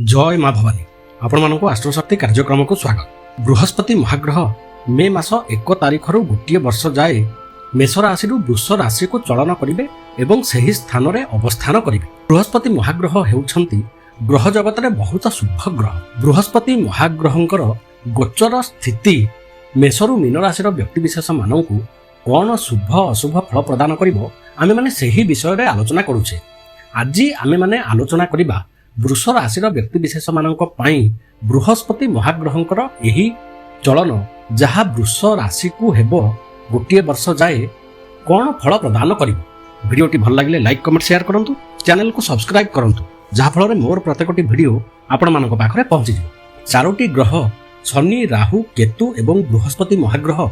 जय माँ भवानी आपण आस्ट्रोशक्ति कार्यक्रम को स्वागत। बृहस्पति महाग्रह मे मास 1 तारिख रु गोटे वर्ष जाए मेष राशि वृष राशि को चलन करेंगे एवं सही स्थान में अवस्थान करेंगे। बृहस्पति महाग्रह हेउछंती ग्रह जगत में बहुत शुभ ग्रह। बृहस्पति महाग्रहंकर गोचर स्थिति मेषरु मीन राशि व्यक्ति विशेष मानू कौन शुभ अशुभ फल प्रदान करिवो आमे माने सही विषय रे आलोचना करूछे। आज आमे माने आलोचना करिबा वृष राशि व्यक्ति विशेष मानक पाई बृहस्पति महाग्रहंकर एही चलन जहा वृष राशि को हेबो गोटे वर्ष जाए कौन फल प्रदान करिवो। वीडियोटी भल लागिले लाइक कमेंट शेयर करंतु, चैनल को सब्सक्राइब करंतु जहा फल मोर प्रत्येकटी वीडियो आपण मानक पाखरे पहुंची जिवो। चारोटी ग्रह शनि राहु केतु एवं बृहस्पति महाग्रह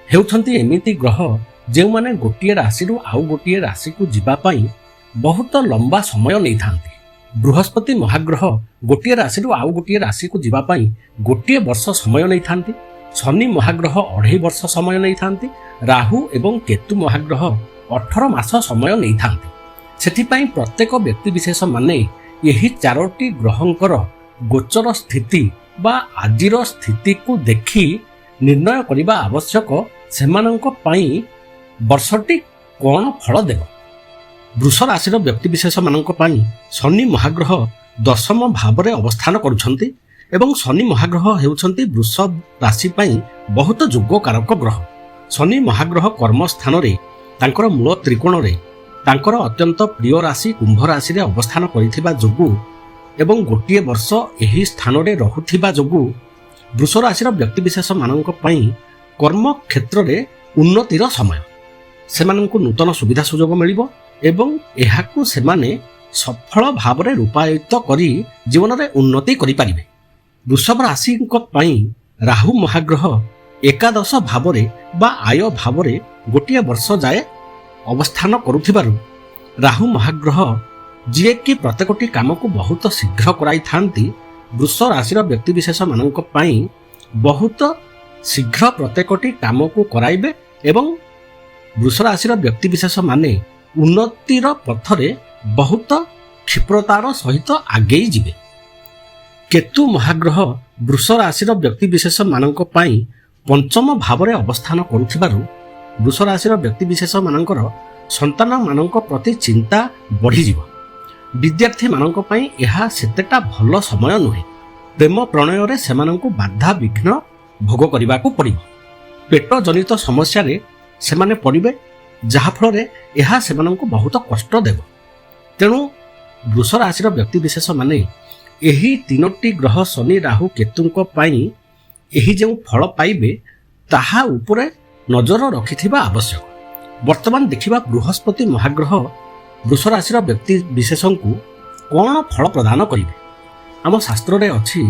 हेउछंती एमिति ग्रह जे माने गोटे राशि आउ गोटे राशि को जीवा पाई बहुत लंबा समय नहीं थांती। बृहस्पति महाग्रह गोटे राशि आउ गोटे राशि को जीवा पाई गोटे वर्ष समय नहीं थांती। शनि महाग्रह 2.5 वर्ष समय नहीं थांती। राहु एवं केतु महाग्रह 18 मास समय नहीं थांती। सेथिपाई प्रत्येक व्यक्ति विशेष माने यही चारोटी ग्रहंकर गोचर स्थिति बा आजिर स्थिति को देखि निर्णय करिबा आवश्यक सेमानंक पाई वर्षटी कौन फल देव। वृष राशि व्यक्ति विशेष मानक पाई शनि महाग्रह 10म भाव में अवस्थान करुछंती एवं शनि महाग्रह हेउछंती वृष राशि पाई बहुत जोगकारक ग्रह। शनि महाग्रह कर्म स्थान रे तांकर मूल त्रिकोण रे तांकर अत्यंत प्रिय राशि कुंभ राशि रे अवस्थान करिथिबा जोगु एवं गोटे वर्ष एही स्थान रे रहुथिबा जोगु वृष राशि व्यक्ति विशेष मानक पाई कर्म क्षेत्र रे उन्नतिर समय सेमानंकु नूतन सुविधा सुजोग मिलिबो एवं एहाकु सेमाने सफल भाव में रूपायित करी जीवन में उन्नति करि परिबे। वृषभ राशि पाई राहु महाग्रह एकादश भाव में बा आय भाव में गोटे वर्ष जाए अवस्थान करुथिबारु राहु महाग्रह जी कि प्रत्येकटी काम को बहुत शीघ्र कराई थांती वृष राशि व्यक्ति विशेष मानक पाई बहुत शीघ्र प्रत्येकटी काम को कराइबे एवं वृष राशि व्यक्ति विशेष माने उन्नतिर पथरे बहुत क्षिप्रतार सहित आगे जिबे। केतु महाग्रह वृष राशि व्यक्ति विशेष मानक पाई पंचम भाव में अवस्थान करुथिबारु वृष राशि व्यक्ति विशेष मानकर संतान मानक प्रति चिंता बढ़ी जिवो। विद्यार्थी मानक पाई एहा सेतेटा भल समय नुहे। प्रेम प्रणय रे सेमानंकु बाधा विघ्न भोग करिबाकू पड़िबो। पेट जनित समस्या रे सेमाने पड़िबे जहा फल रे एहा सेमानंकु बहुत कष्ट देव। तेणु वृष राशि व्यक्ति विशेष माने एही तीनोटी ग्रह शनि राहु केतुंक पाई एही जो फल पाइबे ताहा उपरे नजर रखिथिबा आवश्यक। वर्तमान देखिबा बृहस्पति महाग्रह वृष राशि व्यक्ति विशेषंकु कौन फल प्रदान करिवे। आम शास्त्र रे अछि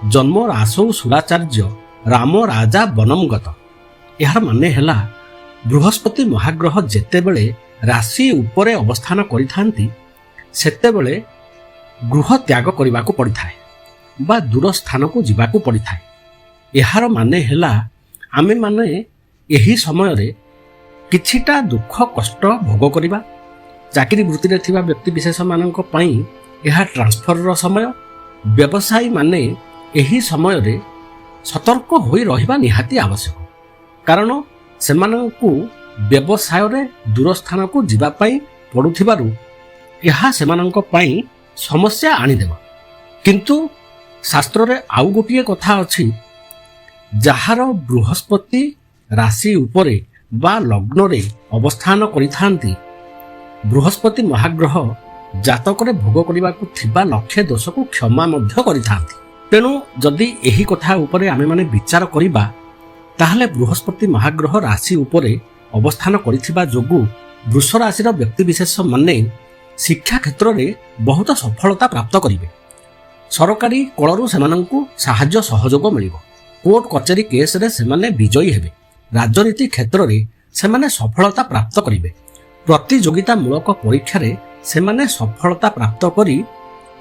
जन्म रासौ सुराचार्य राम राजा बनम गत। यार माने हेला बृहस्पति महाग्रह जेतेबेले राशि उपरे अवस्थान करिथांती सेतेबेले गृह त्याग करिबाकू पड़िथाए बा दूर स्थान को जिबाकू पड़िथाए। यार माने हेला आमे माने एही समय रे किछिटा दुख कष्ट भोग करिबा। चाकरी वृत्ति रे थिबा व्यक्ति विशेष मानक पई एहा ट्रांसफर रो समय। व्यवसायी माने एही समय रे सतर्क होई रहिबा निहाती आवश्यक, कारण सेमानंकु व्यवसाय रे दूर स्थान को जिबा पाई पड़ुथिबारु एहा सेमानंक पाई समस्या आनी देबो। किंतु शास्त्र रे आउ गोटिए कथा अछि जहार बृहस्पति राशि उपरे बा लग्न रे अवस्थान करिथांती बृहस्पति महाग्रह जातक रे भोग करिबाकू थिबा लक्ष्य दोष को क्षमा मध्य करिथांती। तेणु जदि एही कथा उपरे आमे माने विचार करिबा ताहले बृहस्पति महाग्रह राशि उपरे अवस्थान करिथिबा जोगु वृष राशि व्यक्ति विशेष माने शिक्षा क्षेत्र रे बहुत सफलता प्राप्त करिवे। सरकारी कलरु सेमानंकु साहाय्य सहयोग मिलिबो। कोर्ट कचेरी केस रे सेमाने विजयी हेबे। राजनीति क्षेत्र रे सेमाने सफलता प्राप्त करिवे। प्रतियोगिता मूलक परीक्षा रे सेमाने सफलता प्राप्त करी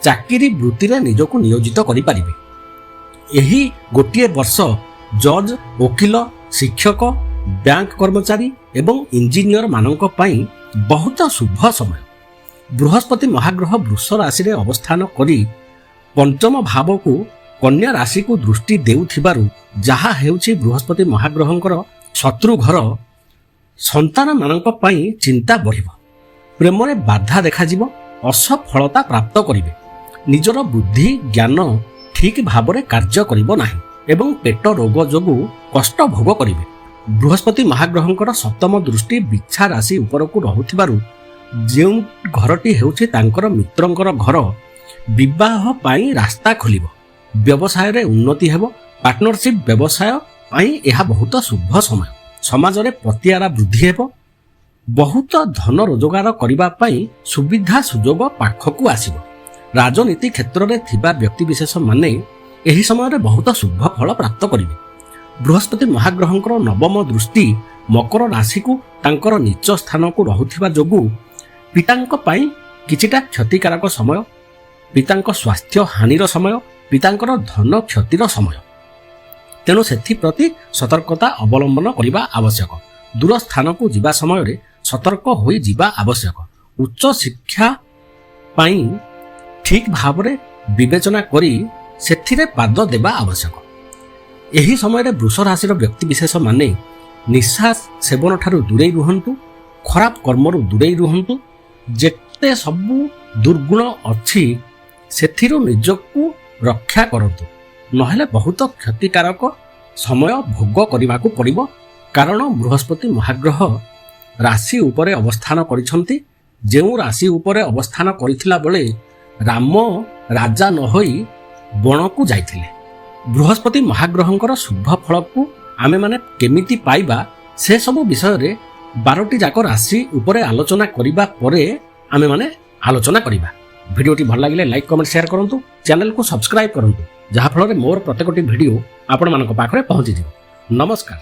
चाकरी वृत्ति रे निजको नियोजित करि परिबे। एही गोटिए वर्ष जज वकील शिक्षक बैंक कर्मचारी एवं इंजीनियर मानक पाई बहुत शुभ समय। बृहस्पति महाग्रह वृष राशि रे अवस्थान करी ପଞ୍ଚମ ଭାବକୁ କନ୍ୟା ରାଶିକୁ ଦୃଷ୍ଟି ଦେଉଥିବାରୁ ଯାହା ହେଉଛି ବୃହସ୍ପତି ମହାଗ୍ରହଙ୍କର ଶତ୍ରୁ ଘର, ସନ୍ତାନମାନଙ୍କ ପାଇଁ ଚିନ୍ତା ବଢ଼ିବ। ପ୍ରେମରେ ବାଧା ଦେଖାଯିବ, ଅସଫଳତା ପ୍ରାପ୍ତ କରିବେ। ନିଜର ବୁଦ୍ଧି ଜ୍ଞାନ ଠିକ୍ ଭାବରେ କାର୍ଯ୍ୟ କରିବ ନାହିଁ ଏବଂ ପେଟ ରୋଗ ଯୋଗୁଁ କଷ୍ଟ ଭୋଗ କରିବେ। ବୃହସ୍ପତି ମହାଗ୍ରହଙ୍କର ସପ୍ତମ ଦୃଷ୍ଟି ବିଛା ରାଶି ଉପରକୁ ରହୁଥିବାରୁ ଯେଉଁ ଘରଟି ହେଉଛି ତାଙ୍କର ମିତ୍ରଙ୍କର ଘର, ବିବାହ ପାଇଁ ରାସ୍ତା ଖୋଲିବ। ବ୍ୟବସାୟରେ ଉନ୍ନତି ହେବ। ପାର୍ଟନରସିପ୍ ବ୍ୟବସାୟ ପାଇଁ ଏହା ବହୁତ ଶୁଭ ସମୟ। ସମାଜରେ ପ୍ରତିଆରା ବୃଦ୍ଧି ହେବ। ବହୁତ ଧନ ରୋଜଗାର କରିବା ପାଇଁ ସୁବିଧା ସୁଯୋଗ ପାଖକୁ ଆସିବ। ରାଜନୀତି କ୍ଷେତ୍ରରେ ଥିବା ବ୍ୟକ୍ତିବିଶେଷ ମାନେ ଏହି ସମୟରେ ବହୁତ ଶୁଭ ଫଳ ପ୍ରାପ୍ତ କରିବେ। ବୃହସ୍ପତି ମହାଗ୍ରହଙ୍କର ନବମ ଦୃଷ୍ଟି ମକର ରାଶିକୁ ତାଙ୍କର ନିଚ ସ୍ଥାନକୁ ରହୁଥିବା ଯୋଗୁଁ ପିତାଙ୍କ ପାଇଁ କିଛିଟା କ୍ଷତିକାରକ ସମୟ, ପିତାଙ୍କ ସ୍ୱାସ୍ଥ୍ୟ ହାନିର ସମୟ, ପିତାଙ୍କର ଧନ କ୍ଷତିର ସମୟ। ତେଣୁ ସେଥିପ୍ରତି ସତର୍କତା ଅବଲମ୍ବନ କରିବା ଆବଶ୍ୟକ। ଦୂର ସ୍ଥାନକୁ ଯିବା ସମୟରେ ସତର୍କ ହୋଇ ଯିବା ଆବଶ୍ୟକ। ଉଚ୍ଚ ଶିକ୍ଷା ପାଇଁ ଠିକ୍ ଭାବରେ ବିବେଚନା କରି ସେଥିରେ ପାଦ ଦେବା ଆବଶ୍ୟକ। ଏହି ସମୟରେ ବୃଷ ରାଶିର ବ୍ୟକ୍ତିବିଶେଷ ମାନେ ନିଶା ସେବନ ଠାରୁ ଦୂରେଇ ରୁହନ୍ତୁ। ଖରାପ କର୍ମରୁ ଦୂରେଇ ରୁହନ୍ତୁ। ଯେତେ ସବୁ ଦୁର୍ଗୁଣ ଅଛି ସେଥିରୁ ନିଜକୁ ରକ୍ଷା କରନ୍ତୁ, ନହେଲେ ବହୁତ କ୍ଷତିକାରକ ସମୟ ଭୋଗ କରିବାକୁ ପଡ଼ିବ। କାରଣ ବୃହସ୍ପତି ମହାଗ୍ରହ ରାଶି ଉପରେ ଅବସ୍ଥାନ କରିଛନ୍ତି। ଯେଉଁ ରାଶି ଉପରେ ଅବସ୍ଥାନ କରିଥିଲା ବେଳେ ରାମ ରାଜା ନ ହୋଇ ବଣକୁ ଯାଇଥିଲେ। ବୃହସ୍ପତି ମହାଗ୍ରହଙ୍କର ଶୁଭ ଫଳକୁ ଆମେମାନେ କେମିତି ପାଇବା ସେସବୁ ବିଷୟରେ 12ଟି ଯାକ ରାଶି ଉପରେ ଆଲୋଚନା କରିବା ପରେ ଆମେମାନେ ଆଲୋଚନା କରିବା। ଭିଡ଼ିଓଟି ଭଲ ଲାଗିଲେ ଲାଇକ୍ କମେଣ୍ଟ ସେୟାର କରନ୍ତୁ। ଚ୍ୟାନେଲକୁ ସବସ୍କ୍ରାଇବ୍ କରନ୍ତୁ, ଯାହାଫଳରେ ମୋର ପ୍ରତ୍ୟେକଟି ଭିଡ଼ିଓ ଆପଣମାନଙ୍କ ପାଖରେ ପହଞ୍ଚିଯିବ। ନମସ୍କାର।